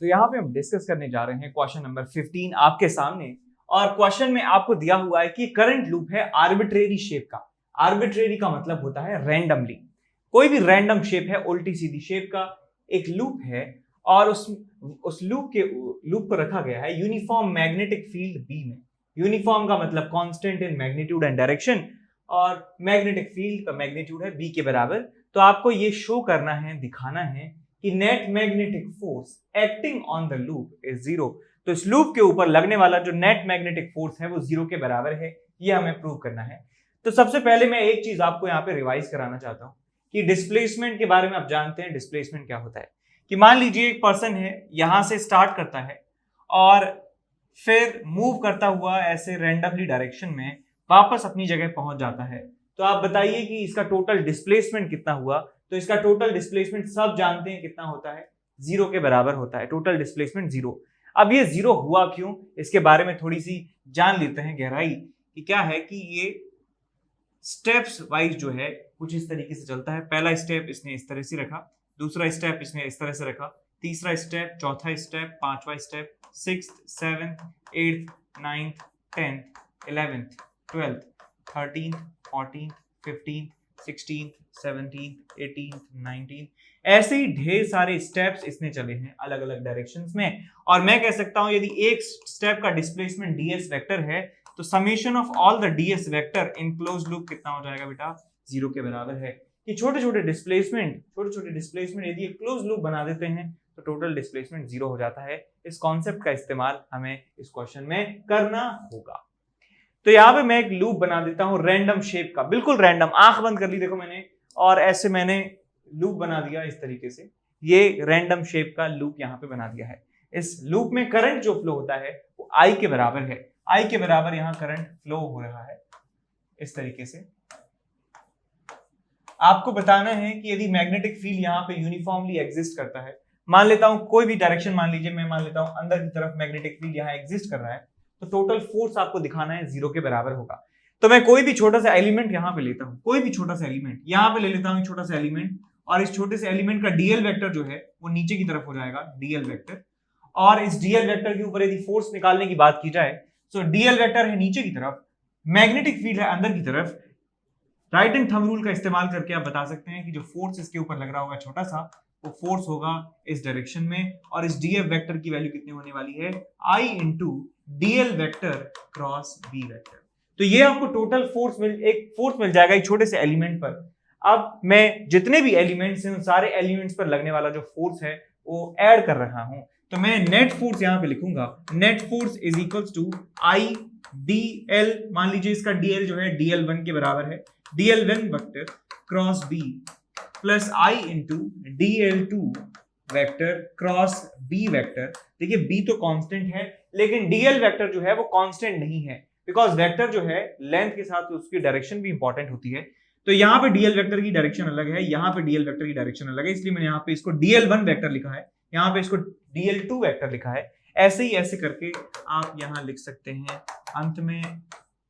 तो यहाँ पे हम डिस्कस करने जा रहे हैं क्वेश्चन नंबर 15 आपके सामने। और क्वेश्चन में आपको दिया हुआ है कि करंट लूप है आर्बिट्रेरी शेप का। आर्बिट्रेरी का मतलब होता है रैंडमली, कोई भी रैंडम शेप है, उल्टी सीधी शेप का एक लूप है और उस लूप को रखा गया है यूनिफॉर्म मैग्नेटिक फील्ड बी में। यूनिफॉर्म का मतलब constant in magnitude and direction, और मैग्नेटिक फील्ड का मैग्नीट्यूड है बी के बराबर। तो आपको ये शो करना है, दिखाना है कि net magnetic force acting on the loop is zero. तो इस लूप के ऊपर लगने वाला जो नेट मैग्नेटिक फोर्स है वो जीरो के बराबर है, ये हमें प्रूव करना है। तो सबसे पहले मैं एक चीज आपको यहाँ पे रिवाइज कराना चाहता हूँ कि डिस्प्लेसमेंट के बारे में आप जानते हैं डिस्प्लेसमेंट क्या होता है। कि मान लीजिए एक पर्सन है, यहां से स्टार्ट करता है और फिर मूव करता हुआ ऐसे रैंडमली डायरेक्शन में वापस अपनी जगह पहुंच जाता है। तो आप बताइए कि इसका टोटल डिस्प्लेसमेंट कितना हुआ। तो इसका टोटल डिस्प्लेसमेंट सब जानते हैं कितना होता है, जीरो के बराबर होता है। Total displacement zero. अब ये जीरो हुआ क्यों, इसके बारे में थोड़ी सी जान लेते हैं गहराई कि क्या है। कि ये स्टेप्स वाइज जो है कुछ इस तरीके से चलता है। पहला स्टेप इसने इस तरह से रखा, दूसरा स्टेप इसने इस तरह से रखा, तीसरा स्टेप, चौथा स्टेप, पांचवा step, 6th 7th 8th 9th 10th 11th 12th 13th 14th 15th 16th 17th 18th 19th, ऐसे ही ढेर सारे स्टेप्स इसने चले हैं अलग अलग डायरेक्शंस में। और मैं कह सकता हूं यदि एक स्टेप का डिस्प्लेसमेंट ds वेक्टर है तो summation of all the ds vector in close loop कितना हो जाएगा बेटा, जीरो के बराबर है। कि छोटे छोटे डिस्प्लेसमेंट यदि एक क्लोज लूप बना देते हैं तो टोटल डिस्प्लेसमेंट जीरो हो जाता है। इस कॉन्सेप्ट का इस्तेमाल हमें इस क्वेश्चन में करना होगा। तो यहां पे मैं एक लूप बना देता हूं रैंडम शेप का, बिल्कुल रैंडम। आंख बंद कर ली देखो मैंने, और ऐसे मैंने लूप बना दिया इस तरीके से। ये रैंडम शेप का लूप यहां पे बना दिया है। इस लूप में करंट जो फ्लो होता है वो आई के बराबर है। आई के बराबर यहां करंट फ्लो हो रहा है इस तरीके से। आपको बताना है कि यदि मैग्नेटिक फील्ड यहाँ पे यूनिफॉर्मली एग्जिस्ट करता है, मान लेता हूं कोई भी डायरेक्शन मान लीजिए, मैं मान लेता हूं अंदर की तरफ मैग्नेटिक फील्ड यहाँ एग्जिस्ट कर रहा है, तो टोटल फोर्स आपको दिखाना है जीरो के बराबर होगा। तो मैं कोई भी छोटा सा एलिमेंट यहाँ पे लेता हूँ, कोई भी छोटा सा एलिमेंट यहाँ पे ले लेता हूँ, छोटा सा एलिमेंट, और इस छोटे से एलिमेंट का डीएल वेक्टर जो है वो नीचे की तरफ हो जाएगा, डीएल वेक्टर। और इस डीएल वेक्टर के ऊपर यदि फोर्स निकालने की बात की जाए तो डीएल वेक्टर है नीचे की तरफ, मैग्नेटिक फील्ड है अंदर की तरफ। राइट एंड थंब रूल का इस्तेमाल करके आप बता सकते हैं कि जो फोर्स इसके ऊपर लग रहा होगा छोटा सा, वो फोर्स होगा इस डायरेक्शन में। और इस डीएफ वेक्टर की वैल्यू कितनी होने वाली है, I into DL vector cross B vector. तो ये आपको टोटल फोर्स मिल जाएगा एक छोटे से एलिमेंट पर। अब मैं जितने भी एलिमेंट्स हैं उन सारे एलिमेंट्स पर लगने वाला जो फोर्स है वो ऐड कर रहा हूं। तो मैं नेट फोर्स यहां पे लिखूंगा, net force is equals to I D L, मान लीजिए इसका डीएल जो है DL1 के बराबर है, DL1 vector cross B plus I into DL2 vector cross B vector. देखिए बी तो कांस्टेंट है लेकिन DL वेक्टर जो है वो कांस्टेंट नहीं है, बिकॉज वेक्टर जो है लेंथ के साथ उसकी डायरेक्शन भी इंपॉर्टेंट होती है। तो यहाँ पे DL वेक्टर की डायरेक्शन अलग है, यहाँ पे DL वेक्टर की डायरेक्शन अलग है, इसलिए मैंने यहाँ पे इसको DL1 वेक्टर लिखा है, यहाँ पे इसको DL2 वेक्टर लिखा है। ऐसे ही ऐसे करके आप यहाँ लिख सकते हैं अंत में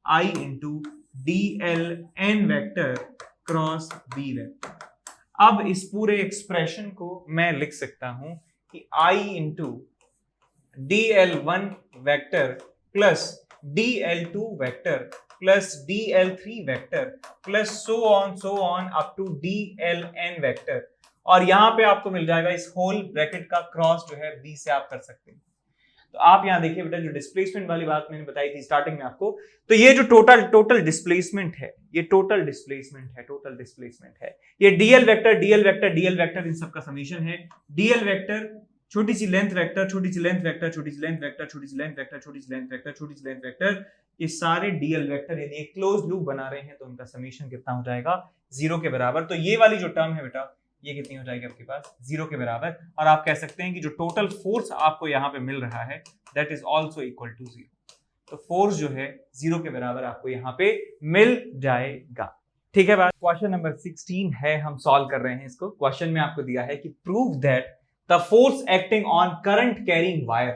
I into DLN vector cross B vector. अब इस पूरे एक्सप्रेशन को मैं लिख सकता हूं कि I into DL1 vector plus DL2 vector plus DL3 vector plus so on up to DLN vector. और यहां पे आपको मिल जाएगा इस होल ब्रैकेट का क्रॉस जो है B से आप कर सकते हैं। तो आप यहां देखिए बेटा, जो डिस्प्लेसमेंट वाली बात मैंने बताई थी स्टार्टिंग में आपको, तो ये जो टोटल डिस्प्लेसमेंट है, ये टोटल डिस्प्लेसमेंट है। ये डीएल वेक्टर इन सब का समीशन है। डीएल वेक्टर छोटी सी लेंथ वेक्टर, छोटी सी लेंथ वेक्टर, छोटी सी लेंथ वेक्टर, छोटी सी लेंथ वेक्टर, छोटी सी लेंथ वेक्टर, छोटी सी लेंथ वेक्टर, ये सारे डीएल वेक्टर यदि एक क्लोज लूप बना रहे हैं तो उनका समीशन कितना हो जाएगा, जीरो के बराबर। तो ये वाली जो टर्म है बेटा ये कितनी हो जाएगी आपके पास, जीरो के बराबर। और आप कह सकते हैं कि जो टोटल फोर्स आपको यहाँ पे मिल रहा है that is also equal to zero. तो फोर्स जो है जीरो के बराबर आपको यहाँ पे मिल जाएगा। ठीक है बात। क्वेश्चन नंबर 16 है, हम सॉल्व कर रहे हैं इसको। क्वेश्चन में आपको दिया है कि prove that the force acting on current carrying wire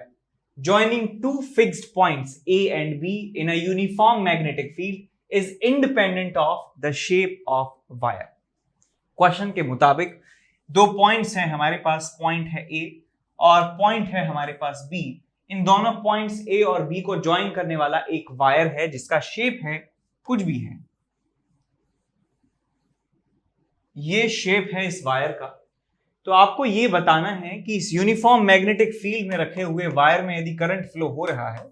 joining two fixed points A and B in a uniform magnetic field is independent of the shape of wire। Question के मुताबिक दो पॉइंट्स हैं हमारे पास, पॉइंट है A और point है हमारे पास B. इन दोनों पॉइंट्स ए और बी को ज्वाइन करने वाला एक वायर है जिसका शेप है कुछ भी है, ये शेप है इस वायर का। तो आपको ये बताना है कि इस यूनिफॉर्म मैग्नेटिक फील्ड में रखे हुए वायर में यदि करंट फ्लो हो रहा है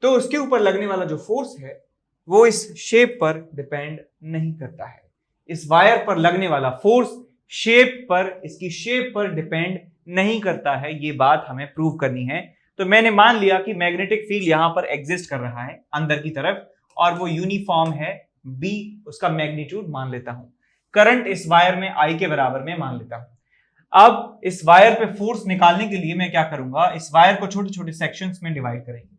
तो उसके ऊपर लगने वाला जो फोर्स है वो इस शेप पर डिपेंड नहीं करता है। इस वायर पर लगने वाला फोर्स शेप पर, इसकी शेप पर डिपेंड नहीं करता है। ये बात हमें प्रूव करनी है। तो मैंने मान लिया कि मैग्नेटिक फील्ड यहां पर एग्जिस्ट कर रहा है अंदर की तरफ और वो यूनिफॉर्म है बी, उसका मैग्नीट्यूड मान लेता हूं। करंट इस वायर में आई के बराबर में मान लेता हूं। अब इस वायर पे फोर्स निकालने के लिए मैं क्या करूंगा, इस वायर को छोटे छोटे सेक्शंस में डिवाइड करेंगे।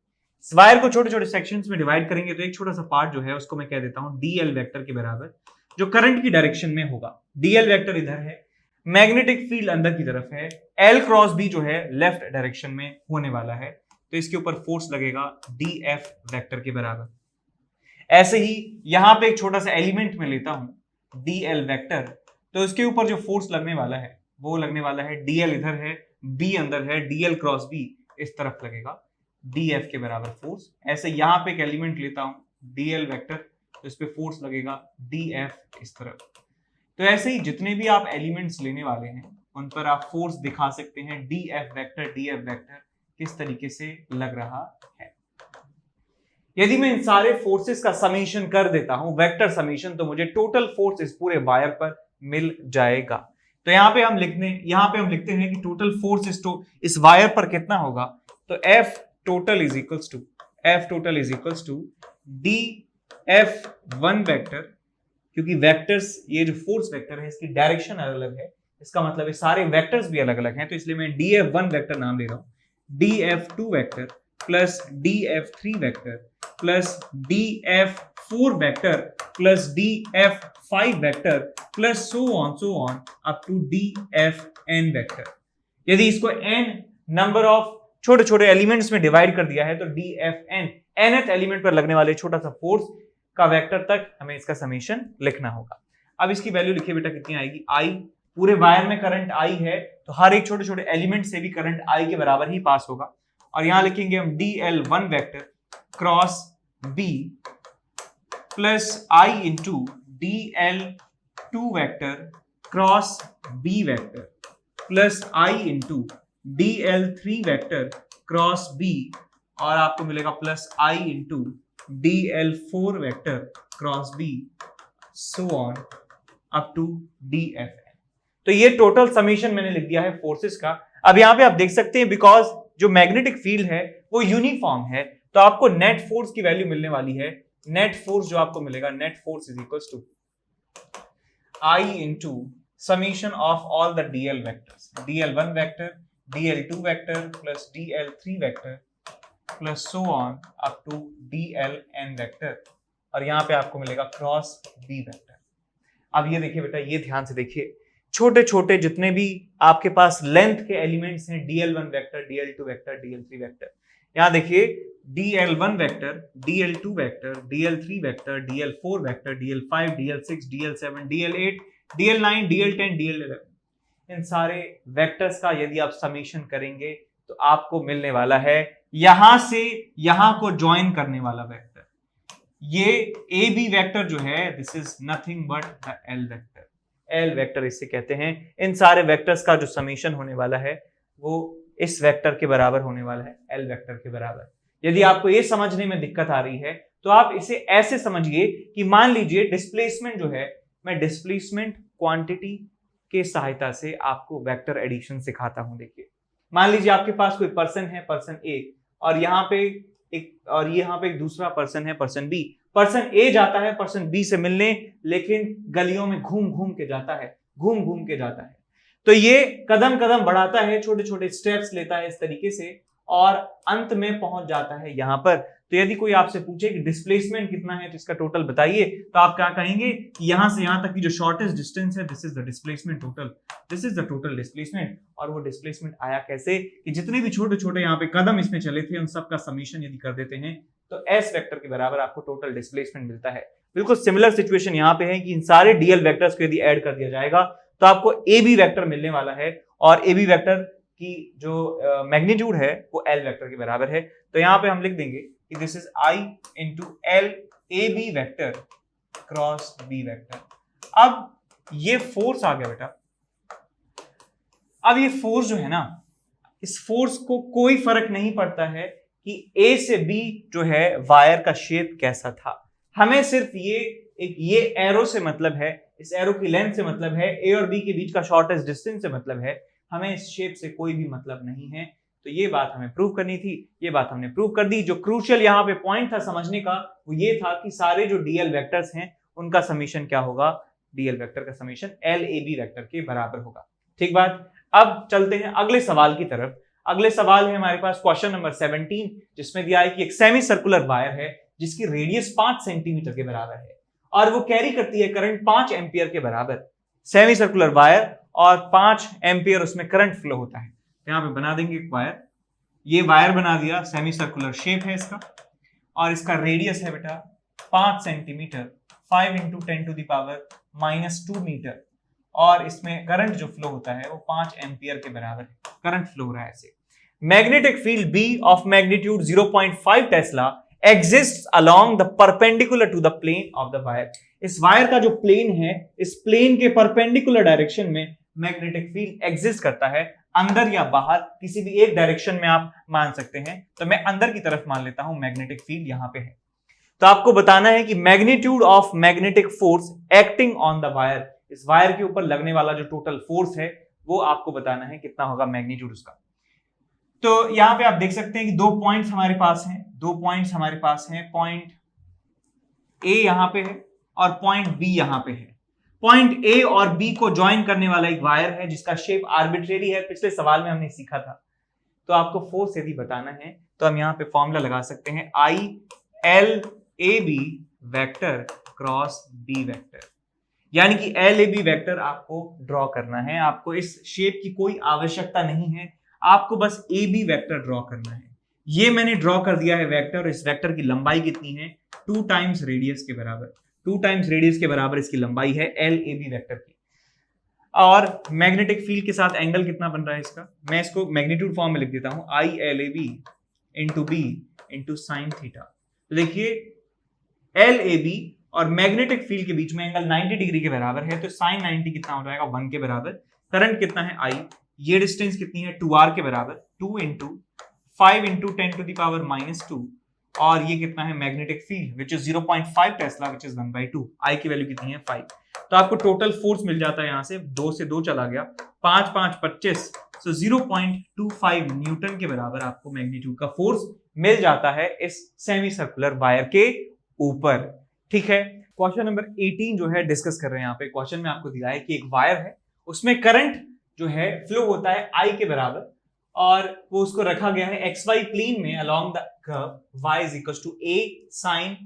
इस वायर को छोटे छोटे सेक्शंस में डिवाइड करेंगे तो एक छोटा सा पार्ट जो है उसको मैं कह देता हूं डीएल वेक्टर के बराबर, जो करंट की डायरेक्शन में होगा। डीएल वेक्टर इधर है, मैग्नेटिक फील्ड अंदर की तरफ है, एल क्रॉस बी जो है लेफ्ट डायरेक्शन में होने वाला है, तो इसके ऊपर फोर्स लगेगा डी एफ वेक्टर के बराबर। ऐसे ही यहां पे एक छोटा सा एलिमेंट में लेता हूं डी एल वेक्टर, तो इसके ऊपर जो फोर्स लगने वाला है वो लगने वाला है डीएल इधर है, बी अंदर है, डीएल क्रॉस बी इस तरफ लगेगा डी एफ के बराबर फोर्स। ऐसे यहां पे एक एलिमेंट लेता हूं डीएल वेक्टर, तो इस पे फोर्स लगेगा डी एफ इस तरफ। तो ऐसे ही जितने भी आप एलिमेंट्स लेने वाले हैं उन पर आप फोर्स दिखा सकते हैं डी एफ वेक्टर किस तरीके से लग रहा है। यदि मैं इन सारे फोर्सेस का समेशन कर देता हूं, वेक्टर समेशन, तो मुझे टोटल फोर्स इस पूरे वायर पर मिल जाएगा। तो यहां पे हम लिखते हैं कि टोटल फोर्स इस वायर पर कितना होगा, तो F total is equals to D F one vector, क्योंकि वेक्टर्स, ये जो फोर्स वेक्टर है इसकी डायरेक्शन अलग अलग है, इसका मतलब है सारे वेक्टर्स भी अलग अलग हैं, तो इसलिए मैं डी एफ वन वेक्टर नाम ले रहा हूं। D F two vector plus D F three vector plus D F four vector plus D F five vector plus so on up to D F N vector. यदि इसको n number of छोटे छोटे elements में divide कर दिया है तो D F N, nth element पर लगने वाले छोटा सा फोर्स का वेक्टर तक हमें इसका समेशन लिखना होगा। अब इसकी वैल्यू लिखिए बेटा, कितनी आएगी, आई। पूरे वायर में करंट आई है तो हर एक छोटे छोटे एलिमेंट से भी करंट आई के बराबर ही पास होगा। और यहां लिखेंगे हम D L one vector cross B plus I into D L two vector cross B vector plus I into D L three vector cross B, और आपको मिलेगा plus I into D L four vector cross B, so on up to D F N. तो ये total summation मैंने लिख दिया है forces का। अब यहां पे आप देख सकते हैं बिकॉज जो मैग्नेटिक फील्ड है वो यूनिफॉर्म है, तो आपको नेट फोर्स की वैल्यू मिलने वाली है। नेट फोर्स जो आपको मिलेगा, net force is equals to I into summation of all the DL vectors, DL one vector, DL two vector plus DL three vector plus so on up to DL N vector, और यहां पे आपको मिलेगा cross B vector. अब ये देखिए बेटा, ये ध्यान से देखिए, छोटे छोटे जितने भी आपके पास लेंथ के एलिमेंट्स हैं, DL one vector, DL two vector, DL three vector, यहां देखिए DL one vector, DL two vector, DL three vector, DL four vector, DL five, DL six, DL seven, DL eight, DL nine, DL ten, DL 11, इन सारे vectors का यदि आप summation करेंगे तो आपको मिलने वाला है यहां से यहां को ज्वाइन करने वाला वेक्टर। ये ए बी वेक्टर जो है, this is nothing but the L vector. L vector इसे कहते हैं। इन सारे वेक्टर्स का जो समेशन होने वाला है वो इस वेक्टर के बराबर होने वाला है, एल वेक्टर के बराबर। यदि आपको ये समझने में दिक्कत आ रही है तो आप इसे ऐसे समझिए कि मान लीजिए डिस्प्लेसमेंट जो है, मैं डिस्प्लेसमेंट क्वांटिटी के सहायता से आपको वेक्टर एडिशन सिखाता हूं। देखिए, मान लीजिए आपके पास कोई पर्सन है, पर्सन ए, और यहाँ पे एक दूसरा पर्सन है, पर्सन बी। पर्सन ए जाता है पर्सन बी से मिलने, लेकिन गलियों में घूम घूम के जाता है, तो ये कदम कदम बढ़ाता है, छोटे छोटे स्टेप्स लेता है इस तरीके से, और अंत में पहुंच जाता है यहां पर। तो यदि कोई आपसे पूछे कि डिस्प्लेसमेंट कितना है तो इसका टोटल बताइए, तो आप क्या कहेंगे कि यहां से यहां तक की जो शॉर्टेस्ट डिस्टेंस है, this is the displacement total, this is the total displacement. और वो डिस्प्लेसमेंट आया कैसे कि जितने भी छोटे छोटे यहाँ पे कदम इसमें चले थे उन सब का समीशन यदि कर देते हैं तो एस वेक्टर के बराबर आपको टोटल डिस्प्लेसमेंट मिलता है। बिल्कुल सिमिलर सिचुएशन यहाँ पे है कि इन सारे डीएल वेक्टर्स को यदि ऐड कर दिया जाएगा तो आपको ए बी वेक्टर मिलने वाला है, और ए बी वेक्टर कि जो मैग्नीट्यूड है वो एल वेक्टर के बराबर है। तो यहां पे हम लिख देंगे कि this is I into L A B vector cross B vector. अब ये फोर्स आ गया बेटा। अब ये फोर्स जो है ना, इस फोर्स को कोई फर्क नहीं पड़ता है कि ए से बी जो है वायर का शेप कैसा था, हमें सिर्फ ये एरो से मतलब है, इस एरो की लेंथ से मतलब है, ए और बी के बीच का शॉर्टेस्ट डिस्टेंस से मतलब है, हमें इस शेप से कोई भी मतलब नहीं है। तो ये बात हमें प्रूव करनी थी, ये बात हमने प्रूव कर दी। जो क्रूशियल यहाँ पे पॉइंट था समझने का वो ये था कि सारे जो डीएल वेक्टर्स हैं उनका समीशन क्या होगा, डीएल वेक्टर का summation L A B vector के बराबर होगा। ठीक बात। अब चलते हैं अगले सवाल की तरफ। अगले सवाल है हमारे पास क्वेश्चन नंबर 17, जिसमें दिया है कि एक सेमी सर्कुलर वायर है जिसकी रेडियस 5 सेंटीमीटर के बराबर है और वो कैरी करती है करंट 5 एम्पियर के बराबर। सेमी सर्कुलर वायर और 5 एम्पियर उसमें करंट फ्लो होता है। यहां पे बना देंगे एक वायर, ये वायर बना दिया, सेमी सर्कुलर शेप है इसका और इसका रेडियस है बेटा 5 centimetre, 5 into 10 to the power -2 metre और इसमें करंट जो फ्लो होता है वो 5 एम्पियर के बराबर करंट फ्लो हो रहा है ऐसे। Magnetic field B of magnitude 0.5 Tesla exists along the perpendicular to the plane of the wire। इस वायर का जो प्लेन है, इस प्लेन के परपेंडिकुलर डायरेक्शन में मैग्नेटिक फील्ड एग्जिस्ट करता है, अंदर या बाहर किसी भी एक डायरेक्शन में आप मान सकते हैं। तो मैं अंदर की तरफ मान लेता हूं, मैग्नेटिक फील्ड यहां पे है। तो आपको बताना है कि magnitude of magnetic force acting on the wire, इस वायर के ऊपर लगने वाला जो टोटल फोर्स है वो आपको बताना है कितना होगा मैग्नीट्यूड उसका। तो यहां पे आप देख सकते हैं कि दो पॉइंट्स हमारे पास हैं, दो पॉइंट्स हमारे पास हैं, पॉइंट ए यहां पे है और पॉइंट बी यहां पे है। पॉइंट ए और बी को ज्वाइन करने वाला एक वायर है जिसका शेप आर्बिट्रेरी है, पिछले सवाल में हमने सीखा था। तो आपको फोर्स यदि बताना है तो हम यहां पे फॉर्मूला लगा सकते हैं, I L A B vector cross B vector, यानी कि एल ए बी वेक्टर आपको ड्रॉ करना है। आपको इस शेप की कोई आवश्यकता नहीं है, आपको बस ए बी वेक्टर ड्रॉ करना है। ये मैंने ड्रॉ कर दिया है वेक्टर। इस वेक्टर की लंबाई कितनी है, 2 टाइम्स रेडियस के बराबर, 2 टाइम्स रेडियस के बराबर इसकी लंबाई है एल ए बी वेक्टर की। और मैग्नेटिक फील्ड के साथ एंगल कितना बन रहा है इसका, मैं इसको मैग्नीट्यूड फॉर्म में लिख देता हूं, I L A B into B into sine theta. तो देखिए एल ए बी और मैग्नेटिक फील्ड के बीच में एंगल 90 डिग्री के बराबर है, तो साइन 90 कितना हो जाएगा, 1 के बराबर। करंट कितना है आई, ये डिस्टेंस कितनी है 2r के बराबर, 2 into 5 into 10 to the power -2 और ये कितना है magnetic field which is 0.5 tesla which is 1/2। I की वैल्यू कितनी है 5। तो आपको टोटल फोर्स मिल जाता है, यहां से 2 से 2 चला गया, 5 5 25, सो 0.25 न्यूटन के बराबर आपको मैग्नीट्यूड का फोर्स मिल जाता है इस सेमी सर्कुलर वायर के ऊपर। ठीक है, क्वेश्चन नंबर 18 जो है डिस्कस कर रहे हैं। यहाँ पे क्वेश्चन में आपको दिया है कि एक वायर है, उसमें करंट जो है फ्लो होता है आई के बराबर और वो उसको रखा गया है xy प्लेन में along the curve y is equals to a sin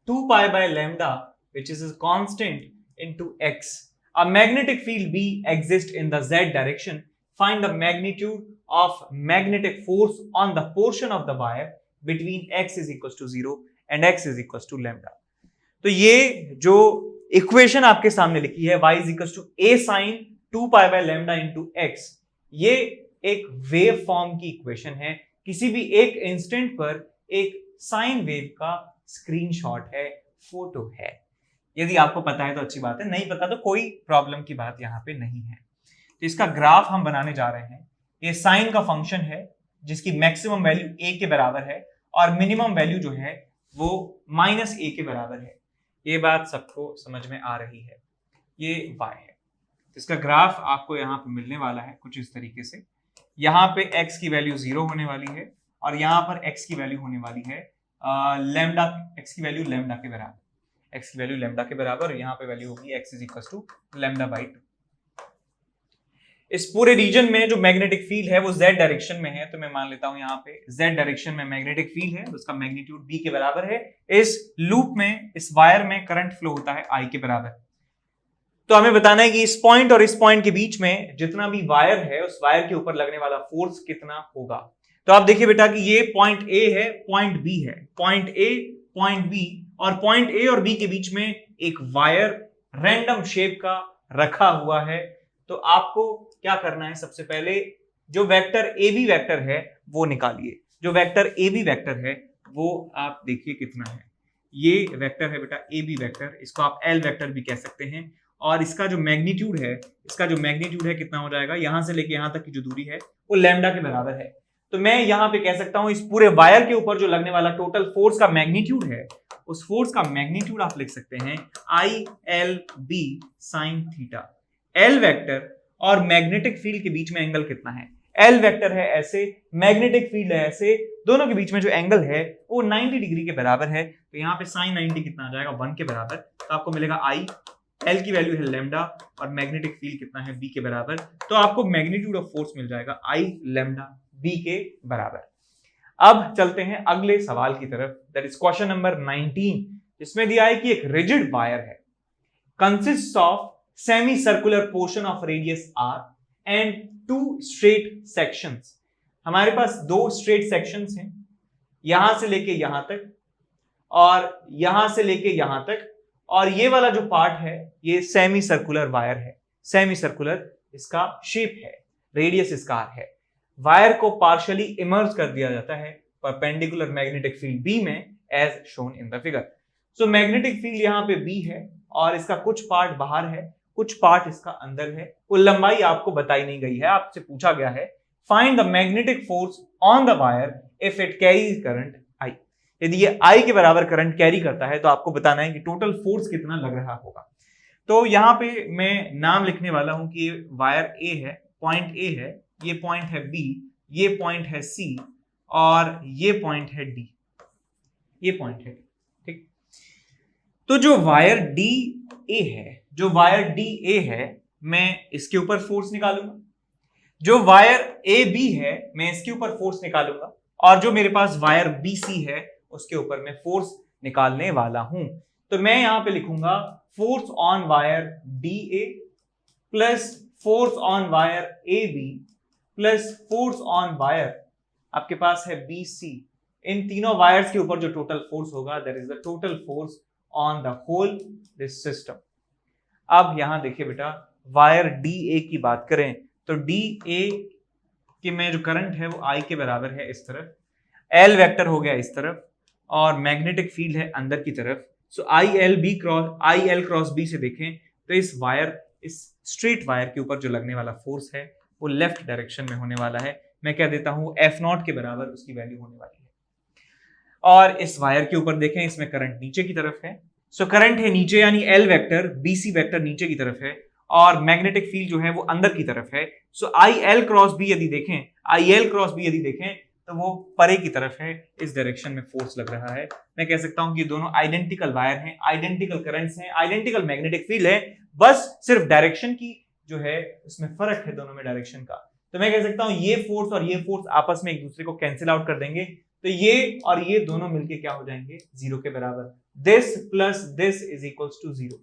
2 pi by lambda which is a constant into x. A magnetic field B exists in the z direction. Find the magnitude of magnetic force on the portion of the wire between x is equals to 0 and x is equals to lambda. तो ये जो equation आपके सामने लिखी है y is equals to a sin 2 pi by lambda into x, ये एक wave form की इक्वेशन है। किसी भी एक इंस्टेंट पर एक साइन वेव का स्क्रीनशॉट है, फोटो है। यदि आपको पता है तो अच्छी बात है, नहीं पता तो कोई प्रॉब्लम की बात यहाँ पे नहीं है। तो इसका ग्राफ हम बनाने जा रहे हैं। ये साइन का फंक्शन है जिसकी मैक्सिमम वैल्यू a के बराबर है और मिनिमम वैल्यू जो है वो -a के बराबर है। ये बात सबको समझ में आ रही है। ये y है, इसका ग्राफ आपको यहाँ पे मिलने वाला है कुछ इस तरीके से। यहाँ पे x की वैल्यू 0 होने वाली है और यहाँ पर x की वैल्यू होने वाली है लैम्डा, x की वैल्यू लैम्डा के बराबर, x की वैल्यू लैम्डा के बराबर और यहाँ पे वैल्यू होगी x इज इक्वल टू λ/2। इस पूरे रीजन में जो मैग्नेटिक फील्ड है वो z डायरेक्शन में है, तो मैं मान लेता हूं यहाँ पे z डायरेक्शन में मैग्नेटिक फील्ड है, उसका मैग्नीट्यूड b के बराबर है। इस लूप में, इस वायर में करंट फ्लो होता है I के बराबर। तो हमें बताना है कि इस पॉइंट और इस पॉइंट के बीच में जितना भी वायर है उस वायर के ऊपर लगने वाला फोर्स कितना होगा। तो आप देखिए बेटा कि ये पॉइंट A है, पॉइंट B है, पॉइंट A, पॉइंट B और पॉइंट A और B के बीच में एक वायर रैंडम शेप का रखा हुआ है। तो आपको क्या करना है, सबसे पहले जो वेक्टर ए बी वेक्टर है वो निकालिए। जो वेक्टर ए बी वेक्टर है वो आप देखिए कितना है। ये वेक्टर है बेटा ए बी वेक्टर, इसको आप एल वेक्टर भी कह सकते हैं। और इसका जो मैग्नीट्यूड है कितना हो जाएगा, यहां से लेके यहां तक की जो दूरी है वो लैम्डा के बराबर है। तो मैं यहां पे कह सकता हूं इस पूरे वायर के ऊपर जो लगने वाला टोटल फोर्स का मैग्नीट्यूड है, उस फोर्स का मैग्नीट्यूड आप लिख सकते हैं I L B sine theta. L vector और मैग्नेटिक फील्ड के बीच में एंगल कितना है, एल वेक्टर है ऐसे, मैग्नेटिक फील्ड है ऐसे, दोनों के बीच में जो एंगल है वो 90 डिग्री के बराबर है। तो यहाँ पे साइन 90 कितना आ जाएगा, 1 के बराबर। तो आपको मिलेगा आई, एल की वैल्यू है लैम्डा और मैग्नेटिक फील्ड कितना है बी के बराबर। तो आपको मैग्नीट्यूड ऑफ फोर्स मिल जाएगा आई लैम्डा बी के बराबर। अब चलते हैं अगले सवाल की तरफ, दैट इज क्वेश्चन नंबर 19, जिसमें दिया है कि एक रिजिड वायर है, consist of semi circular portion of radius R and 2 straight sections. हमारे पास 2 स्ट्रेट सेक्शंस हैं, यहां से लेके यहां तक और यहां से लेके यहां तक, और ये वाला जो पार्ट है ये सेमी सर्कुलर वायर है, सेमी सर्कुलर इसका शेप है, रेडियस इसका आर है। वायर को पार्शियली इमर्ज कर दिया जाता है परपेंडिकुलर मैग्नेटिक फील्ड बी में as shown in the figure. So magnetic field यहां पे बी है और इसका कुछ पार्ट बाहर है, कुछ पार्ट इसका अंदर है। वो लंबाई आपको बताई नहीं गई है, आपसे पूछा गया है find the magnetic force on the wire if it carries current I. यदि ये आई के बराबर करंट कैरी करता है तो आपको बताना है कि टोटल फोर्स कितना लग रहा होगा। तो यहां पे मैं नाम लिखने वाला हूं कि वायर ए है, पॉइंट ए है, ये पॉइंट है बी, ये पॉइंट है सी और ये पॉइंट है डी, ये पॉइंट है, ठीक। तो जो वायर डी ए है, जो वायर डी ए है, मैं इसके ऊपर फोर्स निकालूंगा। जो वायर ए बी है मैं इसके ऊपर फोर्स निकालूंगा, और जो मेरे पास वायर बी सी है उसके ऊपर मैं फोर्स निकालने वाला हूं। तो मैं यहां पे लिखूंगा force on wire D A plus force on wire A B plus force on wire आपके पास है बी सी। इन तीनों वायर्स के ऊपर जो टोटल फोर्स होगा that is the total force on the whole this system. अब यहां देखिए बेटा, वायर डी ए की बात करें तो डी ए के में जो करंट है वो आई के बराबर है इस तरफ, एल वेक्टर हो गया इस तरफ और मैग्नेटिक फील्ड है अंदर की तरफ। सो आई एल क्रॉस बी से देखें तो इस वायर, इस स्ट्रेट वायर के ऊपर जो लगने वाला फोर्स है वो लेफ्ट डायरेक्शन में होने वाला है। मैं कह देता हूं एफ नॉट के बराबर उसकी वैल्यू होने वाली है। और इस वायर के ऊपर देखें, इसमें करंट नीचे की तरफ है। सो करंट है नीचे, यानी एल वेक्टर बीसी वेक्टर नीचे की तरफ है और मैग्नेटिक फील्ड जो है वो अंदर की तरफ है। सो आई एल क्रॉस बी यदि देखें तो वो परे की तरफ है, इस डायरेक्शन में फोर्स लग रहा है। मैं कह सकता हूं कि दोनों आइडेंटिकल वायर हैं, आइडेंटिकल करंट्स हैं, आइडेंटिकल मैग्नेटिक फील्ड है, बस सिर्फ डायरेक्शन की जो है उसमें फर्क है दोनों में डायरेक्शन का। तो मैं कह सकता हूं ये फोर्स और ये फोर्स आपस में एक दूसरे को कैंसिल आउट कर देंगे, तो ये और ये दोनों मिलके क्या हो जाएंगे, 0 के बराबर। This plus this is equals to 0।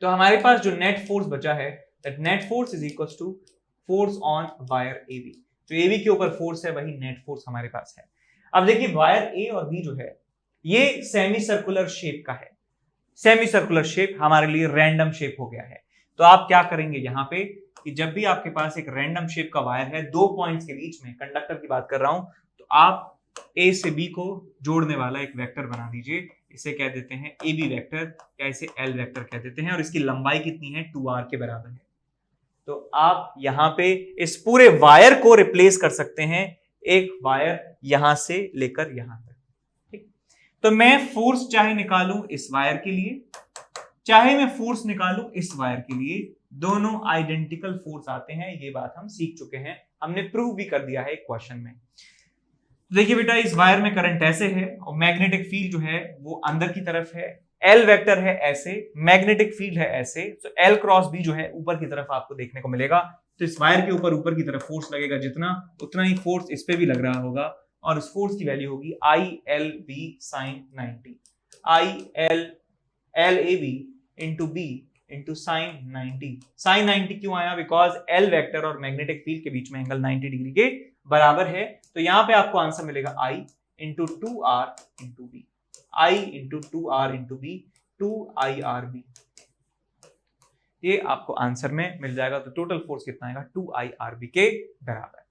तो हमारे पास जो नेट फोर्स बचा है that net force is equals to force on wire A B. जो ए बी के ऊपर फोर्स है वही नेट फोर्स हमारे पास है। अब देखिए वायर ए और बी जो है ये सेमी सर्कुलर शेप का है। सेमी सर्कुलर शेप हमारे लिए रैंडम शेप हो गया है। तो आप क्या करेंगे यहाँ पे कि जब भी आपके पास एक रैंडम शेप का वायर है, 2 पॉइंट्स के बीच में, कंडक्टर की बात कर रहा हूं, तो आप ए से बी को जोड़ने वाला एक वेक्टर बना दीजिए। इसे कह देते हैं ए बी वेक्टर या इसे एल वेक्टर कह देते हैं और इसकी लंबाई कितनी है, 2r के बराबर है। तो आप यहां पे इस पूरे वायर को रिप्लेस कर सकते हैं एक वायर यहां से लेकर यहां तक, ठीक। तो मैं फोर्स चाहे निकालूं इस वायर के लिए, चाहे मैं फोर्स निकालूं इस वायर के लिए, दोनों आइडेंटिकल फोर्स आते हैं। ये बात हम सीख चुके हैं, हमने प्रूव भी कर दिया है एक क्वेश्चन में। देखिए बेटा, इस वायर में करंट ऐसे है और मैग्नेटिक फील्ड जो है वो अंदर की तरफ है, एल वेक्टर है ऐसे, मैग्नेटिक फील्ड है ऐसे। तो एल क्रॉस बी जो है ऊपर की तरफ आपको देखने को मिलेगा। तो इस वायर के ऊपर की तरफ फोर्स लगेगा जितना, उतना ही फोर्स इस पे भी लग रहा होगा और उस फोर्स की वैल्यू होगी I L B sine 90। I L A B into B into sine 90। Sine 90 क्यों आया? बिकॉज एल वेक्टर और मैग्नेटिक फील्ड के बीच में एंगल 90 डिग्री के बराबर है। तो यहां पे आपको आंसर मिलेगा I into 2r into B, I into 2r into B, 2IRB। ये आपको आंसर में मिल जाएगा। तो टोटल फोर्स कितना आएगा 2IRB के बराबर।